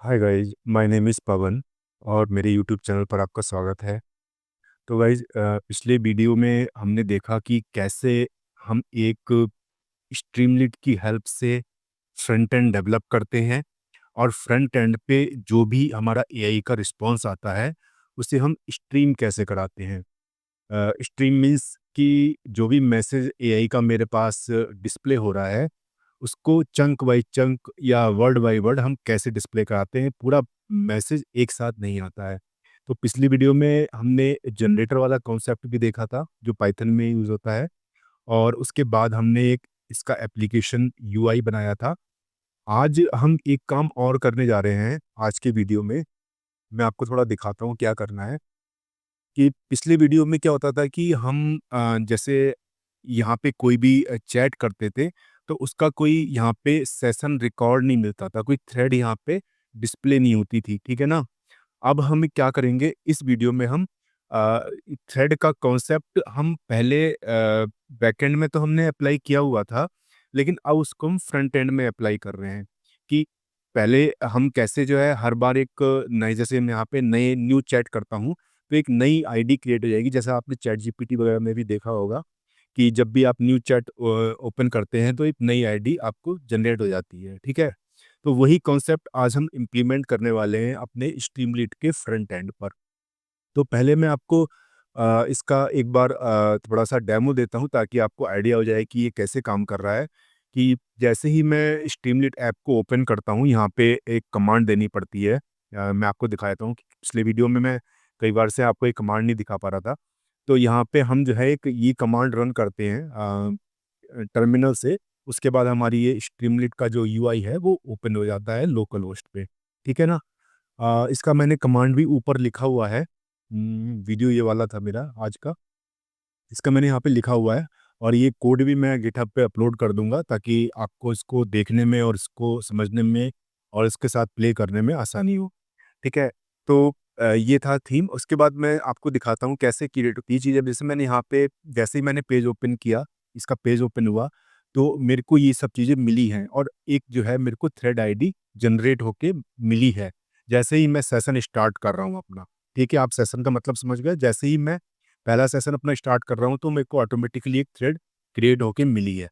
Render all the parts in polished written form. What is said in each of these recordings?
Hi guys, my name is Pavan और मेरे YouTube channel पर आपका स्वागत है। तो गाइज, पिछले वीडियो में हमने देखा कि कैसे हम एक स्ट्रीमलीट की हेल्प से फ्रंट एंड डेवलप करते हैं और फ्रंट एंड पे जो भी हमारा एआई का रिस्पॉन्स आता है उसे हम स्ट्रीम कैसे कराते हैं। स्ट्रीम मीन्स कि जो भी मैसेज एआई का मेरे पास डिस्प्ले हो रहा है उसको चंक बाय चंक या वर्ड बाय वर्ड हम कैसे डिस्प्ले कराते हैं, पूरा मैसेज एक साथ नहीं आता है। तो पिछली वीडियो में हमने जनरेटर वाला कॉन्सेप्ट भी देखा था जो पाइथन में यूज़ होता है, और उसके बाद हमने एक इसका एप्लीकेशन यूआई बनाया था। आज हम एक काम और करने जा रहे हैं आज के वीडियो में। मैं आपको थोड़ा दिखाता हूँ क्या करना है। कि पिछले वीडियो में क्या होता था कि हम जैसे यहाँ पे कोई भी चैट करते थे तो उसका कोई यहाँ पे सेशन रिकॉर्ड नहीं मिलता था, कोई थ्रेड यहाँ पे डिस्प्ले नहीं होती थी, ठीक है ना? अब हम क्या करेंगे इस वीडियो में, हम थ्रेड का कॉन्सेप्ट हम पहले बैकएंड में तो हमने अप्लाई किया हुआ था, लेकिन अब उसको हम फ्रंट एंड में अप्लाई कर रहे हैं। कि पहले हम कैसे जो है हर बार एक नए, जैसे मैं यहाँ पे नए न्यू चैट करता हूँ तो एक नई आईडी क्रिएट हो जाएगी, जैसा आपने चैट जीपीटी वगैरह में भी देखा होगा कि जब भी आप न्यू चैट ओपन करते हैं तो एक नई आईडी आपको जनरेट हो जाती है, ठीक है? तो वही कॉन्सेप्ट आज हम इम्प्लीमेंट करने वाले हैं अपने स्ट्रीमलीट के फ्रंट एंड पर। तो पहले मैं आपको इसका एक बार थोड़ा-सा डेमो देता हूँ ताकि आपको आइडिया हो जाए कि ये कैसे काम कर रहा है। कि जैसे ही मैं स्ट्रीमलीट ऐप को ओपन करता हूँ, यहाँ पे एक कमांड देनी पड़ती है। मैं आपको दिखाता हूँ कि पिछले वीडियो में मैं कई बार से आपको एक कमांड नहीं दिखा पा रहा था। तो यहाँ पे हम जो है एक ये कमांड रन करते हैं टर्मिनल से। उसके बाद हमारी ये स्ट्रीमलीट का जो यूआई है वो ओपन हो जाता है लोकल होस्ट पे, ठीक है ना? इसका मैंने कमांड भी ऊपर लिखा हुआ है। वीडियो ये वाला था मेरा आज का। इसका मैंने यहाँ पे लिखा हुआ है और ये कोड भी मैं गिटहब पे अपलोड कर दूँगा ताकि आपको इसको देखने में और इसको समझने में और इसके साथ प्ले करने में आसानी हो, ठीक है? तो ये था थीम। उसके बाद मैं आपको दिखाता हूँ कैसे क्रिएट होती है चीज़ें। जैसे मैंने यहाँ पे जैसे ही मैंने पेज ओपन किया, इसका पेज ओपन हुआ, तो मेरे को ये सब चीज़ें मिली हैं और एक जो है मेरे को थ्रेड आईडी जनरेट होके मिली है। जैसे ही मैं सेशन स्टार्ट कर रहा हूँ अपना, ठीक है? आप सेशन का मतलब समझ गए। जैसे ही मैं पहला सेशन अपना स्टार्ट कर रहा हूँ तो मेरे को ऑटोमेटिकली एक थ्रेड क्रिएट होके मिली है।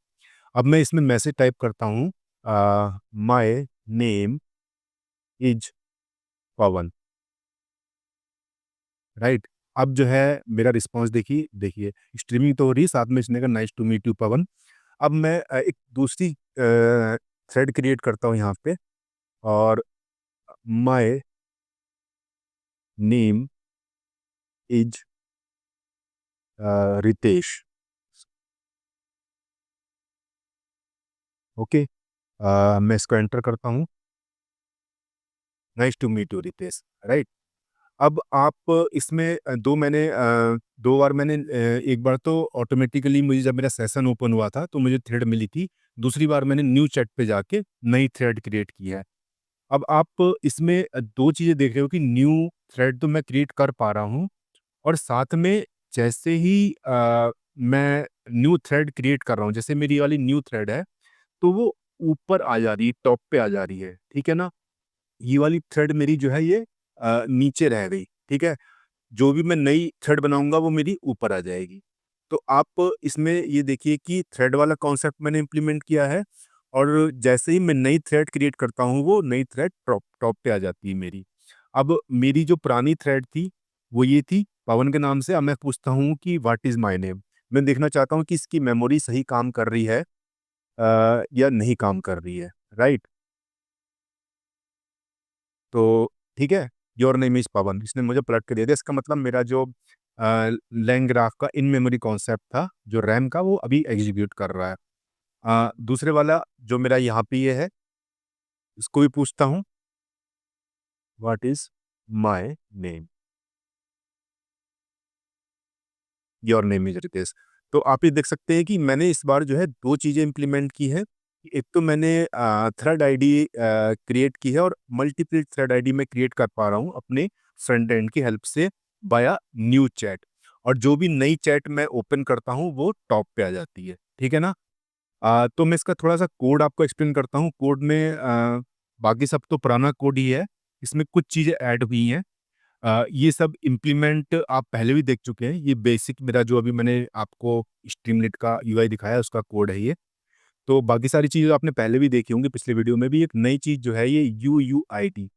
अब मैं इसमें मैसेज टाइप करता हूँ, my name is Pawan, right? अब जो है मेरा रिस्पॉन्स देखिए देखिए स्ट्रीमिंग तो हो रही है, साथ में इसने कहा नाइस टू मीट यू पवन। अब मैं एक दूसरी थ्रेड क्रिएट करता हूँ यहाँ पे, और my name is Ritesh, okay? मैं इसको एंटर करता हूँ, nice to meet you Ritesh, right? अब आप इसमें 2 बार मैंने एक बार तो ऑटोमेटिकली मुझे जब मेरा सेशन ओपन हुआ था तो मुझे थ्रेड मिली थी। दूसरी बार मैंने न्यू चैट पे जाके नई थ्रेड क्रिएट की है। अब आप इसमें 2 चीज़ें देख रहे हो कि न्यू थ्रेड तो मैं क्रिएट कर पा रहा हूँ, और साथ में जैसे ही मैं न्यू थ्रेड क्रिएट कर रहा हूँ, जैसे मेरी ये वाली न्यू थ्रेड है, तो वो ऊपर आ जा रही है, टॉप पे आ जा रही है, ठीक है ना? ये वाली थ्रेड मेरी जो है ये नीचे रह गई, ठीक है? जो भी मैं नई थ्रेड बनाऊँगा वो मेरी ऊपर आ जाएगी। तो आप इसमें ये देखिए कि थ्रेड वाला कॉन्सेप्ट मैंने इम्प्लीमेंट किया है, और जैसे ही मैं नई थ्रेड क्रिएट करता हूँ वो नई थ्रेड टॉप टॉप पे आ जाती है मेरी। अब मेरी जो पुरानी थ्रेड थी वो ये थी पवन के नाम से। अब मैं पूछता हूँ कि व्हाट इज़ माय नेम? मैं देखना चाहता हूँ कि इसकी मेमोरी सही काम कर रही है या नहीं काम कर रही है, राइट? तो ठीक है, योर नेम इज़ पवन, इसने मुझे पलट के दे दिया। इसका मतलब मेरा जो लैंग ग्राफ का इन मेमोरी कॉन्सेप्ट था, जो रैम का, वो अभी एग्ज़ीक्यूट कर रहा है। दूसरे वाला जो मेरा यहाँ पे ये है, इसको भी पूछता हूँ, what is my name? Your name is Ritesh. तो आप ये देख सकते हैं कि मैंने इस बार जो है 2 चीज़ें इम्प्लीमेंट की हैं। एक तो मैंने थ्रेड आईडी क्रिएट की है, और मल्टीपल थ्रेड आईडी मैं क्रिएट कर पा रहा हूँ अपने फ्रंट एंड की हेल्प से वाया न्यू चैट, और जो भी नई चैट मैं ओपन करता हूँ वो टॉप पे आ जाती है, ठीक है ना? तो मैं इसका थोड़ा-सा कोड आपको एक्सप्लेन करता हूँ। कोड में बाकी सब तो पुराना कोड ही है, इसमें कुछ चीज़ें ऐड हुई हैं। ये सब इम्प्लीमेंट आप पहले भी देख चुके हैं। ये बेसिक मेरा जो अभी मैंने आपको स्ट्रीमलीट का यूआई दिखाया उसका कोड है ये। तो बाकी सारी चीज़ें आपने पहले भी देखी होंगी पिछले वीडियो में भी। एक नई चीज़ जो है ये यूयूआईडी।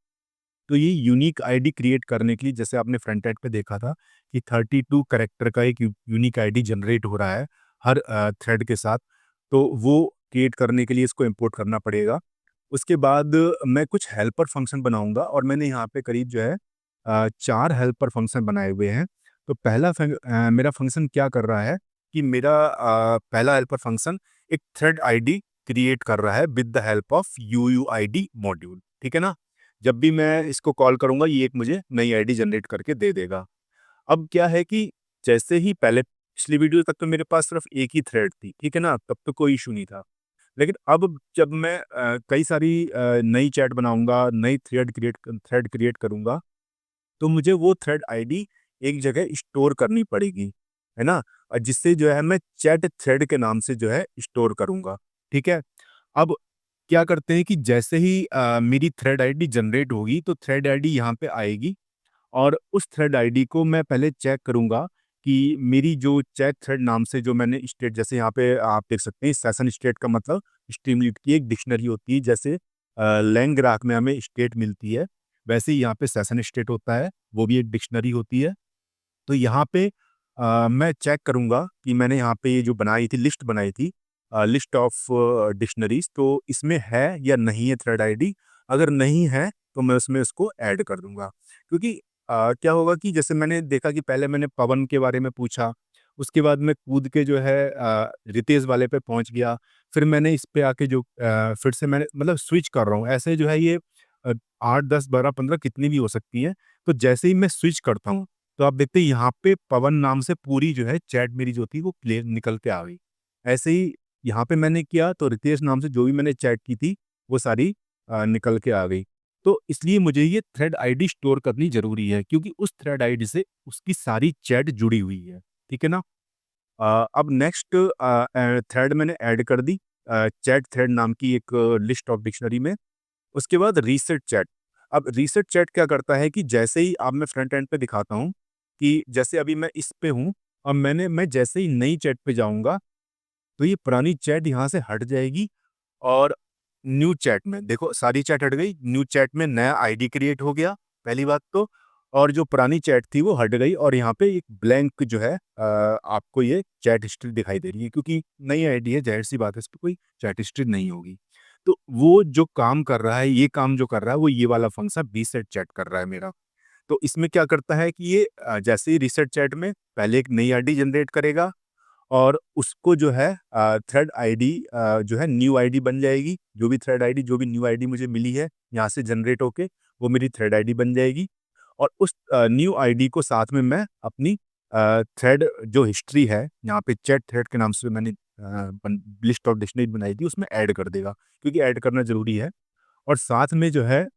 तो ये यूनिक आईडी क्रिएट करने के लिए जैसे आपने फ्रंट एंड पे देखा था कि 32 कैरेक्टर का एक यूनिक आईडी जनरेट हो रहा है हर थ्रेड के साथ। तो वो क्रिएट करने के लिए इसको इंपोर्ट करना पड़ेगा। उसके बाद मैं कुछ हेल्पर फंक्शन बनाऊंगा और मैंने यहाँ पे करीब जो है 4 हेल्पर फंक्शन बनाए हुए हैं। तो पहला मेरा फंक्शन क्या कर रहा है कि मेरा पहला हेल्पर फंक्शन एक थ्रेड आईडी क्रिएट कर रहा है with the help of UUID module. ठीक है ना? जब भी मैं इसको कॉल करूंगा ये एक मुझे नई आईडी जनरेट करके दे देगा। अब क्या है कि जैसे ही पहले पिछली वीडियो तक तो मेरे पास सिर्फ एक ही थ्रेड थी, ठीक है ना? तब तो कोई इशू नहीं था। लेकिन अब जब मैं कई सारी नई चैट बनाऊंगा, नई थ्रेड क्रिएट करूंगा, तो मुझे वो थ्रेड आईडी एक जगह स्टोर करनी पड़ेगी, है ना? और जिससे जो है मैं चैट थ्रेड के नाम से जो है स्टोर करूंगा। ठीक है? अब क्या करते हैं कि जैसे ही मेरी थ्रेड आईडी जनरेट होगी तो थ्रेड आईडी यहाँ पे आएगी और उस थ्रेड आईडी को मैं पहले चेक करूँगा कि मेरी जो चैट थ्रेड नाम से जो मैंने स्टेट, जैसे यहाँ पे आप देख सकते हैं सेशन स्टेट का मतलब स्ट्रीमलीट की एक डिक्शनरी होती है। जैसे लैंग्राक में हमें स्टेट मिलती है, वैसे ही यहाँ पे सेशन स्टेट होता है, वो भी एक डिक्शनरी होती है। तो यहाँ पे मैं चेक करूँगा कि मैंने यहाँ पे ये जो बनाई थी, लिस्ट बनाई थी, लिस्ट ऑफ डिक्शनरीज़, तो इसमें है या नहीं है थ्रेड आईडी। अगर नहीं है तो मैं उसमें उसको ऐड कर दूँगा। क्योंकि क्या होगा कि जैसे मैंने देखा कि पहले मैंने पवन के बारे में पूछा, उसके बाद मैं कूद के जो है रितेश वाले पे पहुँच गया। फिर मैंने इस पे आके जो फिर से मैंने मतलब स्विच कर रहा हूँ। ऐसे जो है ये 8, 10, 12, 15 कितनी भी हो सकती हैं। तो जैसे ही मैं स्विच करता हूँ तो आप देखते हैं यहाँ पे पवन नाम से पूरी जो है चैट मेरी जो थी वो क्लियर निकल के आ गई। ऐसे ही यहाँ पे मैंने किया तो रितेश नाम से जो भी मैंने चैट की थी वो सारी निकल के आ गई। तो इसलिए मुझे ये थ्रेड आईडी स्टोर करनी ज़रूरी है क्योंकि उस थ्रेड आईडी से उसकी सारी चैट जुड़ी हुई है। ठीक है ना? अब नेक्स्ट थ्रेड मैंने ऐड कर दी चैट थ्रेड नाम की एक लिस्ट ऑफ डिक्शनरी में। उसके बाद रीसेट चैट। अब रीसेट चैट क्या करता है कि जैसे ही अब मैं फ्रंट एंड पे दिखाता हूँ कि जैसे अभी मैं इस पे हूँ और मैं जैसे ही नई चैट पे जाऊँगा, तो ये पुरानी चैट यहाँ से हट जाएगी और न्यू चैट में देखो सारी चैट हट गई, न्यू चैट में नया आईडी क्रिएट हो गया, पहली बात तो। और जो पुरानी चैट थी वो हट गई और यहाँ पे एक ब्लैंक जो है आपको ये चैट हिस्ट्री दिखाई दे रही है क्योंकि नई आईडी है, ज़ाहिर-सी बात है इस पे कोई चैट हिस्ट्री नहीं होगी। तो वो जो काम कर रहा है, ये काम जो कर रहा है वो ये वाला फंक्शन रीसेट चैट कर रहा है मेरा। तो इसमें क्या करता है कि ये जैसे ही रीसेट चैट में पहले एक नई आईडी जनरेट करेगा और उसको जो है थ्रेड आईडी जो है न्यू आईडी बन जाएगी। जो भी थ्रेड आईडी, जो भी न्यू आईडी मुझे मिली है यहाँ से जनरेट होके वो मेरी थ्रेड आईडी बन जाएगी। और उस न्यू आईडी को साथ में मैं अपनी थ्रेड जो हिस्ट्री है, यहाँ पे चैट थ्रेड के नाम से मैंने लिस्ट ऑफ डिक्शनरी बनाई थी उसमें ऐड कर देगा क्योंकि ऐड करना ज़रूरी है। और साथ में जो है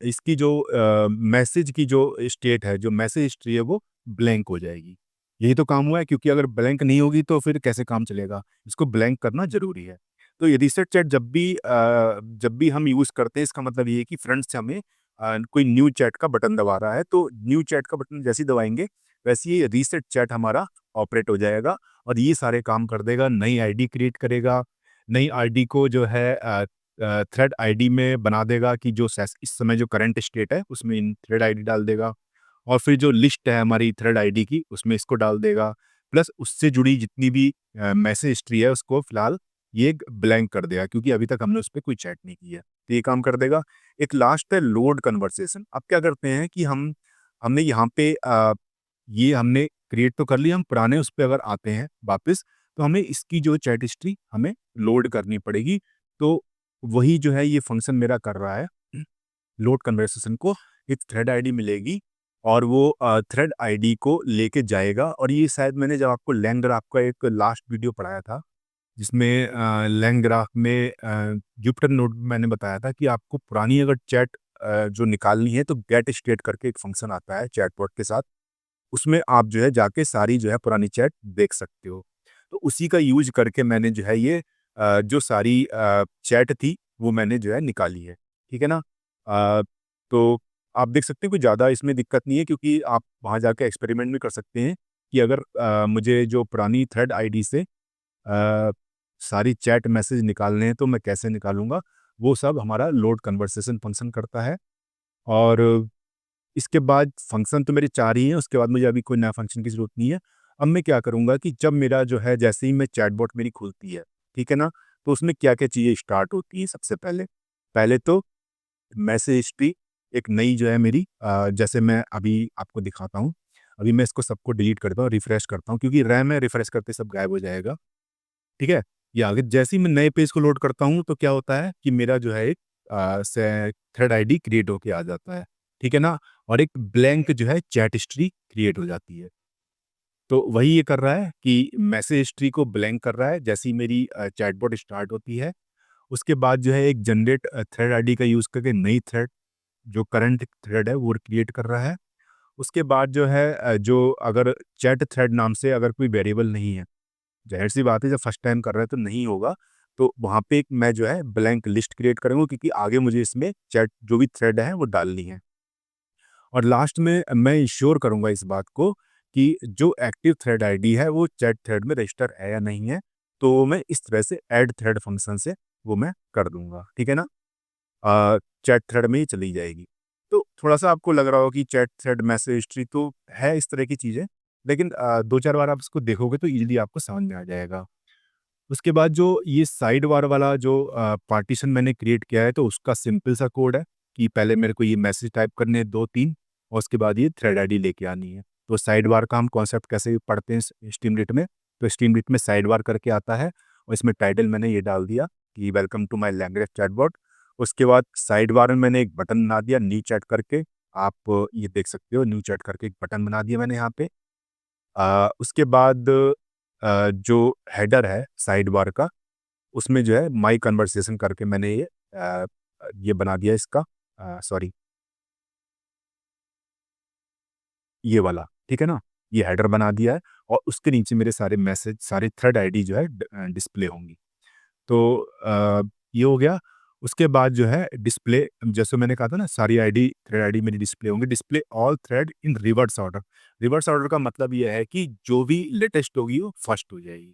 इसकी जो मैसेज की जो स्टेट है, जो मैसेज हिस्ट्री है वो ब्लैंक हो जाएगी। यही तो काम हुआ है क्योंकि अगर ब्लैंक नहीं होगी तो फिर कैसे काम चलेगा? इसको ब्लैंक करना ज़रूरी है। तो ये रीसेट चैट जब भी हम यूज़ करते हैं इसका मतलब ये है कि फ्रंट से हमें कोई न्यू चैट का बटन दबा रहा है, तो न्यू चैट का बटन जैसे ही दबाएँगे वैसे ही रीसेट चैट हमारा ऑपरेट हो जाएगा और ये सारे काम कर देगा, नई आईडी क्रिएट करेगा, नई आईडी को जो है थ्रेड आईडी में बना देगा कि जो इस समय जो करंट स्टेट है उसमें इन थ्रेड आईडी डाल देगा और फिर जो लिस्ट है हमारी थ्रेड आईडी की उसमें इसको डाल देगा। प्लस उससे जुड़ी जितनी भी मैसेज हिस्ट्री है उसको फिलहाल ये ब्लैंक कर देगा क्योंकि अभी तक हमने उस पर कोई चैट नहीं की है, तो ये काम कर देगा। एक लास्ट है लोड कन्वर्सेशन। अब क्या करते हैं कि हमने यहाँ पे ये हमने क्रिएट तो कर लिया, हम पुराने उस पर अगर आते हैं वापस तो हमें इसकी जो चैट हिस्ट्री हमें लोड करनी पड़ेगी। तो वही जो है ये फंक्शन मेरा कर रहा है। लोड कन्वर्सेशन को एक थ्रेड आईडी मिलेगी और वो थ्रेड आईडी को लेके जाएगा और ये शायद मैंने जब आपको लैंग ग्राफ का एक लास्ट वीडियो पढ़ाया था जिसमें लैंग ग्राफ में जुपिटर नोड मैंने बताया था कि आपको पुरानी अगर चैट जो निकालनी है तो गेट स्टेट करके एक फंक्शन आता है चैटबॉट के साथ। उसमें आप जो है जाके सारी जो है पुरानी चैट देख सकते हो। तो उसी का यूज़ करके मैंने जो है ये जो सारी चैट थी वो मैंने जो है निकाली है। ठीक है ना? तो आप देख सकते हैं कोई ज़्यादा इसमें दिक्कत नहीं है, क्योंकि आप वहाँ जाके एक्सपेरिमेंट भी कर सकते हैं कि अगर मुझे जो पुरानी थ्रेड आईडी से सारी चैट मैसेज निकालने हैं तो मैं कैसे निकालूँगा, वो सब हमारा लोड कन्वर्सेशन फंक्शन करता है। और इसके बाद फंक्शन तो मेरे 4 ही हैं, उसके बाद मुझे अभी कोई नया फंक्शन की ज़रूरत नहीं है। अब मैं क्या करूँगा कि जब मेरा जो है जैसे ही मैं चैटबॉट मेरी खुलती है, ठीक है ना? तो उसमें क्या-क्या चीज़ें स्टार्ट होती हैं सबसे पहले। पहले तो मैसेज हिस्ट्री एक नई जो है मेरी, जैसे मैं अभी आपको दिखाता हूँ। अभी मैं इसको सबको डिलीट करता हूँ, रिफ्रेश करता हूँ, क्योंकि रैम है, रिफ्रेश करते सब गायब हो जाएगा, ठीक है? ये आगे जैसे ही मैं नए पेज को लोड करता हूँ तो क्या होता है कि मेरा जो है एक से थ्रेड आईडी क्रिएट होके आ जाता है, ठीक है ना? और एक ब्लैंक जो है चैट हिस्ट्री क्रिएट हो जाती है। तो वही ये कर रहा है कि मैसेज हिस्ट्री को ब्लैंक कर रहा है जैसे ही मेरी चैटबॉट स्टार्ट होती है। उसके बाद जो है एक जनरेट थ्रेड आईडी का यूज़ करके नई थ्रेड, जो करंट थ्रेड है वो क्रिएट कर रहा है। उसके बाद जो है जो अगर चैट थ्रेड नाम से अगर कोई वेरिएबल नहीं है, ज़ाहिर-सी बात है जब फर्स्ट टाइम कर रहा है तो नहीं होगा, तो वहाँ पे एक मैं जो है ब्लैंक लिस्ट क्रिएट करूँगा, क्योंकि आगे मुझे इसमें चैट जो भी थ्रेड है वो डालनी है। और लास्ट में मैं इंश्योर करूँगा इस बात को कि जो एक्टिव थ्रेड आईडी है वो चैट थ्रेड में रजिस्टर है या नहीं है, तो मैं इस तरह से ऐड थ्रेड फंक्शन से वो मैं कर दूँगा, ठीक है ना? चैट थ्रेड में ही चली जाएगी। तो थोड़ा-सा आपको लग रहा होगा कि चैट थ्रेड, मैसेज हिस्ट्री तो है इस तरह की चीज़ें, लेकिन 2-4 बार आप इसको देखोगे तो ईज़िली आपको समझ में आ जाएगा। उसके बाद जो ये साइड बार वाला जो पार्टीशन मैंने क्रिएट किया है, तो उसका सिंपल सा कोड है कि पहले मेरे को ये मैसेज टाइप करने हैं 2-3, और उसके बाद ये थ्रेड आईडी लेके आनी है। तो साइड बार का हम कॉन्सेप्ट कैसे पढ़ते हैं स्ट्रीमलीट में, तो स्ट्रीमलीट में साइड बार करके आता है, और इसमें टाइटल मैंने ये डाल दिया कि welcome to my language chatbot. उसके बाद साइड बार में मैंने एक बटन बना दिया न्यू चैट करके, आप ये देख सकते हो न्यू चैट करके एक बटन बना दिया मैंने यहाँ पे। उसके बाद जो हेडर है साइड बार का, उसमें जो है माई कन्वर्सेशन करके मैंने ये बना दिया इसका, सॉरी, ये वाला, ठीक है ना? ये हेडर बना दिया है, और उसके नीचे मेरे सारे मैसेज, सारे थ्रेड आईडी जो है डिस्प्ले होंगी। तो ये हो गया। उसके बाद जो है डिस्प्ले, जैसे मैंने कहा था ना सारी आईडी, थ्रेड आईडी मेरी डिस्प्ले होंगी, डिस्प्ले ऑल थ्रेड इन रिवर्स ऑर्डर। रिवर्स ऑर्डर का मतलब ये है कि जो भी लेटेस्ट होगी वो फर्स्ट हो जाएगी,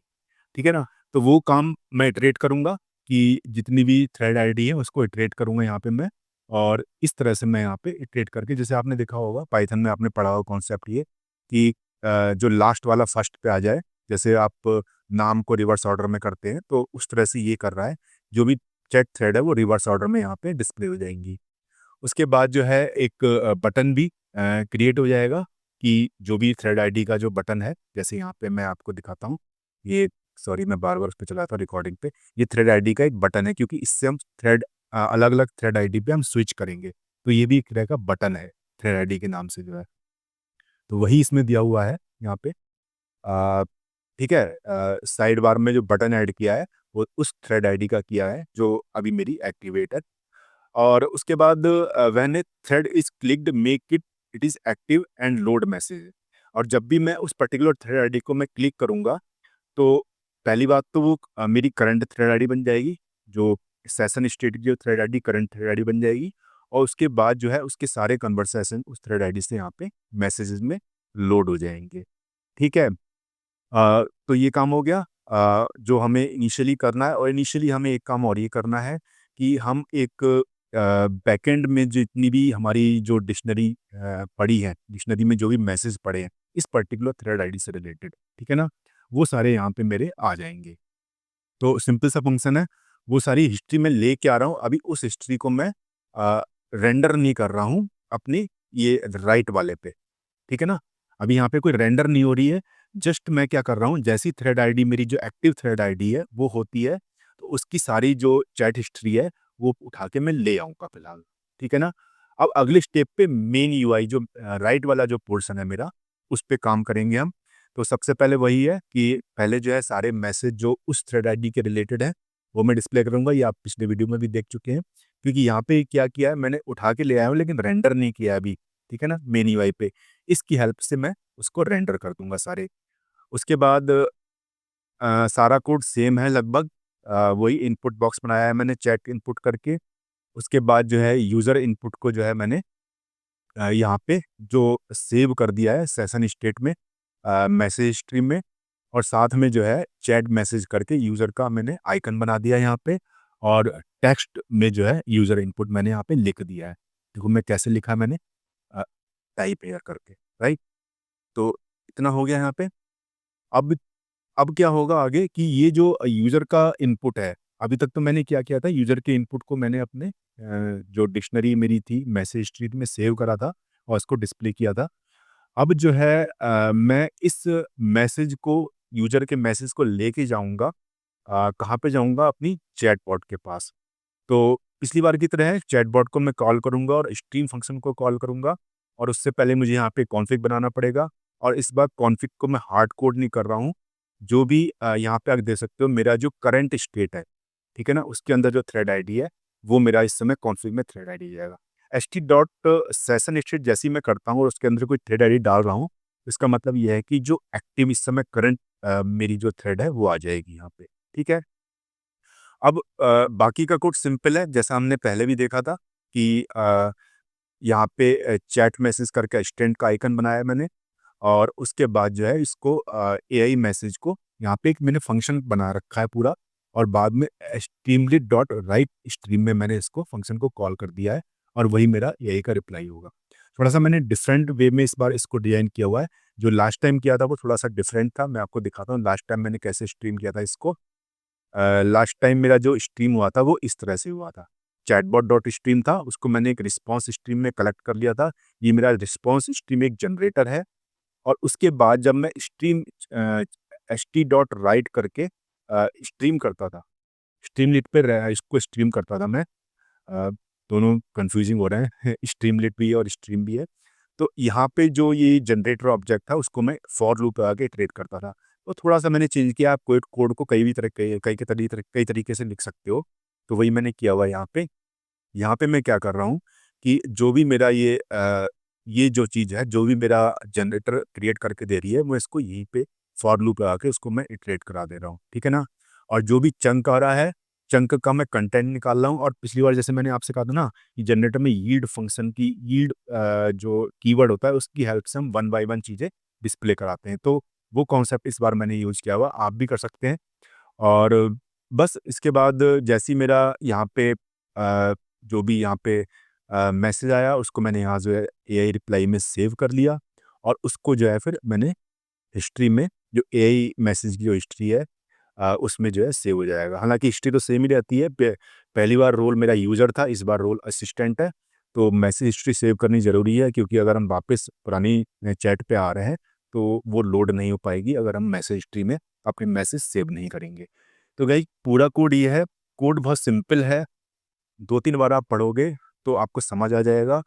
ठीक है ना? तो वो काम मैं इटरेट करूँगा कि जितनी भी थ्रेड आईडी है उसको इटरेट करूँगा यहाँ पे मैं, और इस तरह से मैं यहाँ पे इटरेट करके, जैसे आपने देखा होगा पाइथन में आपने पढ़ा होगा कॉन्सेप्ट ये कि जो लास्ट वाला फर्स्ट पे आ जाए, जैसे आप नाम को रिवर्स ऑर्डर में करते हैं, तो उस तरह से ये कर रहा है। जो भी चैट थ्रेड है वो रिवर्स ऑर्डर में यहाँ पे डिस्प्ले हो जाएंगी। उसके बाद जो है एक बटन भी क्रिएट हो जाएगा कि जो भी थ्रेड आईडी का जो बटन है, जैसे यहाँ पे मैं आपको दिखाता हूँ। ये, सॉरी मैं बार-बार उस पे चला था रिकॉर्डिंग पे। ये थ्रेड आईडी का एक बटन है, क्योंकि इससे हम अलग-अलग थ्रेड आईडी पे हम स्विच करेंगे। तो ये भी एक तरह का बटन है, थ्रेड आईडी के नाम से जो है। तो वही इसमें दिया हुआ है यहाँ पे। अ, ठीक है, साइड बार में जो बटन ऐड किया है, वो उस थ्रेड आईडी का किया है, जो अभी मेरी एक्टिवेट है। और उसके बाद when A thread is clicked make it it is active and load message. और जब भी मैं उस पर्टिकुलर थ्रेड आईडी को मैं क्लिक करूँगा, तो पहली बात तो वो मेरी करंट थ्रेड आईडी बन जाएगी, जो सेशन स्टेट की जो thread ID current thread ID बन जाएगी, और उसके बाद जो है उसके सारे कन्वर्सेशन उस थ्रेड आईडी से यहाँ पे मैसेजेस में लोड हो जाएँगे, ठीक है? तो ये काम हो गया जो हमें इनिशियली करना है, और इनिशियली हमें एक काम और ये करना है कि हम एक बैकएंड में जितनी भी हमारी जो डिक्शनरी पड़ी है, डिक्शनरी में जो भी मैसेज पड़े हैं, इस पर्टिकुलर थ्रेड आईडी से रिलेटेड, ठीक है ना? वो सारे यहाँ पे मेरे आ जाएँगे। तो सिंपल सा फंक्शन है, वो सारी हिस्ट्री मैं लेके आ रहा हूँ, अभी उस हिस्ट्री को मैं रेंडर नहीं कर रहा हूँ अपनी ये राइट वाले पे। ठीक है ना? अभी यहाँ पे कोई रेंडर नहीं हो रही है, जस्ट मैं क्या कर रहा हूँ, जैसी थ्रेड आईडी मेरी जो एक्टिव थ्रेड आईडी है, वो होती है, तो उसकी सारी जो चैट हिस्ट्री है, वो उठा के मैं ले आऊँगा फिलहाल, ठीक है ना? अब अगले स्टेप पे मेन यूआई जो राइट वाला जो पोर्शन है मेरा, उस पे काम करेंगे हम। तो सबसे पहले वही है कि पहले जो है सारे मैसेज जो उस थ्रेड आईडी के रिलेटेड है, वो मैं डिस्प्ले करूँगा, ये आप पिछले वीडियो में भी देख चुके हैं। क्योंकि यहाँ पे क्या किया है, मैंने उठा के ले आया हूँ लेकिन रेंडर नहीं किया अभी, ठीक है ना? मेन यूआई पे। इसकी हेल्प से मैं उसको रेंडर कर दूँगा सारे। उसके बाद सारा कोड सेम है लगभग, वही इनपुट बॉक्स बनाया है मैंने चैट इनपुट करके। उसके बाद जो है यूज़र इनपुट को जो है मैंने यहाँ पे जो सेव कर दिया है सेशन स्टेट में, मैसेज स्ट्रीम में, और साथ में जो है चैट मैसेज करके यूज़र का मैंने आइकन बना दिया यहाँ पे, और टेक्स्ट में जो है यूज़र इनपुट मैंने यहाँ पे लिख दिया है। देखो मैं कैसे लिखा मैंने, टाइप एयर करके, राइट। तो इतना हो गया यहाँ पे। अब अब क्या होगा आगे कि ये जो यूज़र का इनपुट है, अभी तक तो मैंने क्या किया था, यूज़र के इनपुट को मैंने अपने जो डिक्शनरी मेरी थी मैसेज ट्री में सेव करा था और उसको डिस्प्ले किया था। अब जो है मैं इस मैसेज को, यूज़र के मैसेज को लेके जाऊँगा, कहाँ पे जाऊँगा, अपनी चैटबॉट के पास। तो पिछली बार की तरह चैटबॉट को मैं कॉल करूँगा और स्ट्रीम फंक्शन को कॉल करूँगा, और उससे पहले मुझे यहाँ पे कॉन्फ़िग बनाना पड़ेगा, और इस बार कॉन्फ़िग को मैं हार्ड कोड नहीं कर रहा हूँ। जो भी यहाँ पे आप देख सकते हो मेरा जो करंट स्टेट है, ठीक है ना? उसके अंदर जो थ्रेड आईडी है, वो मेरा इस समय कॉन्फ़िग में थ्रेड आईडी जाएगा। st डॉट सेशन स्टेट जैसे ही मैं करता हूँ और उसके अंदर कोई थ्रेड आईडी डाल रहा हूँ, इसका मतलब ये है कि जो एक्टिव इस समय करंट मेरी जो थ्रेड है वो आ जाएगी यहाँ पे, ठीक है? अब बाकी का कोड सिंपल है, जैसा हमने पहले भी देखा था कि यहाँ पे चैट मैसेज करके असिस्टेंट का आइकन बनाया मैंने, और उसके बाद जो है इसको एआई मैसेज को यहाँ पे एक मैंने फंक्शन बना रखा है पूरा, और बाद में स्ट्रीमलीट डॉट राइट स्ट्रीम में मैंने इसको फंक्शन को कॉल कर दिया है, और वही मेरा एआई का रिप्लाई होगा। थोड़ा सा मैंने डिफरेंट वे में इस बार इसको डिजाइन किया हुआ है। जो लास्ट टाइम किया था वो थोड़ा सा डिफरेंट था, मैं आपको दिखाता हूँ लास्ट टाइम मैंने कैसे स्ट्रीम किया था इसको। लास्ट टाइम मेरा जो स्ट्रीम हुआ था वो इस तरह से हुआ था। चैटबॉट डॉट स्ट्रीम था, उसको मैंने एक रिस्पॉन्स स्ट्रीम में कलेक्ट कर लिया था। ये मेरा रिस्पॉन्स स्ट्रीम एक जनरेटर है, और उसके बाद जब मैं स्ट्रीम st डॉट राइट करके स्ट्रीम करता था, स्ट्रीमलीट पे इसको स्ट्रीम करता था मैं। अ, दोनों कंफ्यूजिंग हो रहे हैं स्ट्रीमलीट भी है और स्ट्रीम भी है। तो यहाँ पे जो ये जनरेटर ऑब्जेक्ट था उसको मैं फॉर लूप लगा के इटरेट करता था। तो थोड़ा-सा मैंने चेंज किया, आप कोड कोड को कई भी तरह कई तरीके से लिख सकते हो। तो वही मैंने किया हुआ है यहाँ पे। यहाँ पे मैं क्या कर रहा हूँ कि जो भी मेरा ये जो चीज़ है, जो भी मेरा जनरेटर क्रिएट करके दे रही है, मैं इसको यहीं पे फॉर लूप लगा के उसको मैं इटरेट करा दे रहा हूँ, ठीक है ना? और जो भी चंक आ रहा है, चंक का मैं कंटेंट निकाल रहा हूँ, और पिछली बार जैसे मैंने आपसे कहा था ना कि जनरेटर में यील्ड फंक्शन की यील्ड जो कीवर्ड होता है उसकी हेल्प से हम वन बाय वन चीज़ें डिस्प्ले कराते हैं। तो वो कॉन्सेप्ट इस बार मैंने यूज़ किया हुआ, आप भी कर सकते हैं। और बस इसके बाद जैसे ही मेरा यहाँ पे जो भी यहाँ पे मैसेज आया उसको मैंने यहाँ जो है एआई रिप्लाई में सेव कर लिया, और उसको जो है फिर मैंने हिस्ट्री में, जो एआई मैसेज की जो हिस्ट्री है उसमें जो है सेव हो जाएगा। हालाँकि हिस्ट्री तो सेम ही रहती है, पहली बार रोल मेरा यूज़र था, इस बार रोल असिस्टेंट है। तो मैसेज हिस्ट्री सेव करनी ज़रूरी है, क्योंकि अगर हम वापस पुरानी चैट पे आ रहे हैं, तो वो लोड नहीं हो पाएगी अगर हम मैसेज हिस्ट्री में अपने मैसेज सेव नहीं करेंगे। तो गाइस पूरा कोड ये है, कोड बहुत सिंपल है, 2-3 बार आप पढ़ोगे तो आपको समझ आ जाएगा,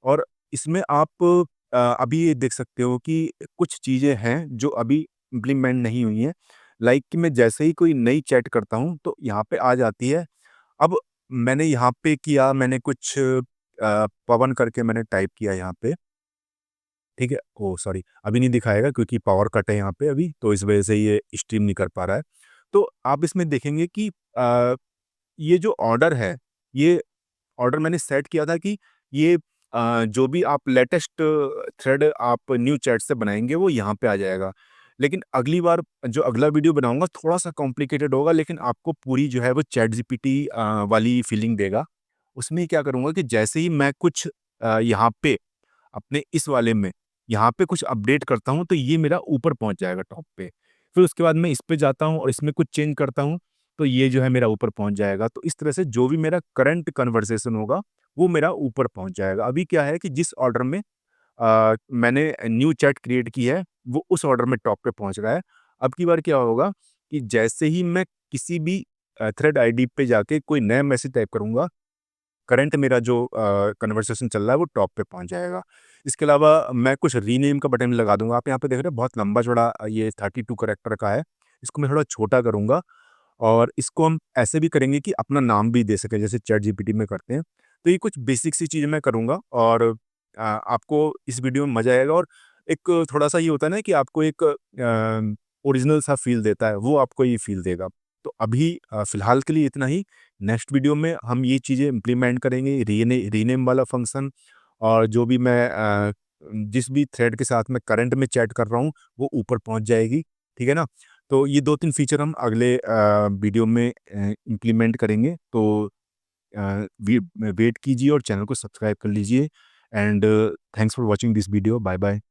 और इसमें आप अभी ये देख सकते हो कि कुछ चीज़ें हैं जो अभी इम्प्लीमेंट नहीं हुई हैं। लाइक कि मैं जैसे ही कोई नई चैट करता हूँ तो यहाँ पे आ जाती है। अब मैंने यहाँ पे किया, मैंने कुछ पवन करके मैंने टाइप किया यहाँ पे, ठीक है? ओह सॉरी, अभी नहीं दिखाएगा क्योंकि पावर कट है यहाँ पे अभी, तो इस वजह से ये स्ट्रीम नहीं कर पा रहा है। तो आप इसमें देखेंगे कि ये जो ऑर्डर है, ये ऑर्डर मैंने सेट किया था कि ये जो भी आप लेटेस्ट थ्रेड आप न्यू चैट से बनाएँगे वो यहाँ पे आ जाएगा। लेकिन अगली बार जो अगला वीडियो बनाऊँगा थोड़ा-सा कॉम्प्लिकेटेड होगा, लेकिन आपको पूरी जो है वो चैट जीपीटी वाली फीलिंग देगा। उसमें क्या करूँगा कि जैसे ही मैं कुछ यहाँ पे अपने इस वाले में, यहाँ पे कुछ अपडेट करता हूँ तो ये मेरा ऊपर पहुँच जाएगा टॉप पे। फिर उसके बाद मैं इस पे जाता हूँ और इसमें कुछ चेंज करता हूँ, तो ये जो है मेरा ऊपर पहुँच जाएगा। तो इस तरह से जो भी मेरा करंट कन्वर्सेशन होगा, वो मेरा ऊपर पहुँच जाएगा। अभी क्या है कि जिस ऑर्डर में मैंने न्यू चैट क्रिएट की है, वो उस ऑर्डर में टॉप पे पहुँच रहा है। अब की बार क्या होगा कि जैसे ही मैं किसी भी थ्रेड आईडी पे जाके कोई नया मैसेज टाइप करूँगा, करंट मेरा जो कन्वर्सेशन चल रहा है वो टॉप पे पहुँच जाएगा। इसके अलावा मैं कुछ रीनेम का बटन लगा दूँगा। आप यहाँ पे देख रहे हो बहुत लंबा-चौड़ा ये 32 कैरेक्टर का है। इसको मैं थोड़ा छोटा करूँगा, और इसको हम ऐसे भी करेंगे कि अपना नाम भी दे सकें जैसे चैट जीपीटी में करते हैं। तो ये कुछ बेसिक सी चीज़ें मैं करूँगा, और आपको इस वीडियो में मज़ा आएगा, और एक थोड़ा-सा ये होता है ना कि आपको एक ओरिजिनल सा फ़ील देता है, वो आपको ये फ़ील देगा। तो अभी फ़िलहाल के लिए इतना ही। नेक्स्ट वीडियो में हम ये चीज़ें इम्प्लीमेंट करेंगे, रीनेम वाला फंक्शन, और जो भी मैं जिस भी थ्रेड के साथ मैं करंट में चैट कर रहा हूँ वो ऊपर पहुँच जाएगी, ठीक है ना। तो ये 2-3 फीचर हम अगले वीडियो में इम्प्लीमेंट करेंगे। तो वेट कीजिए और चैनल को सब्सक्राइब कर लीजिए। And thanks for watching this video. Bye bye.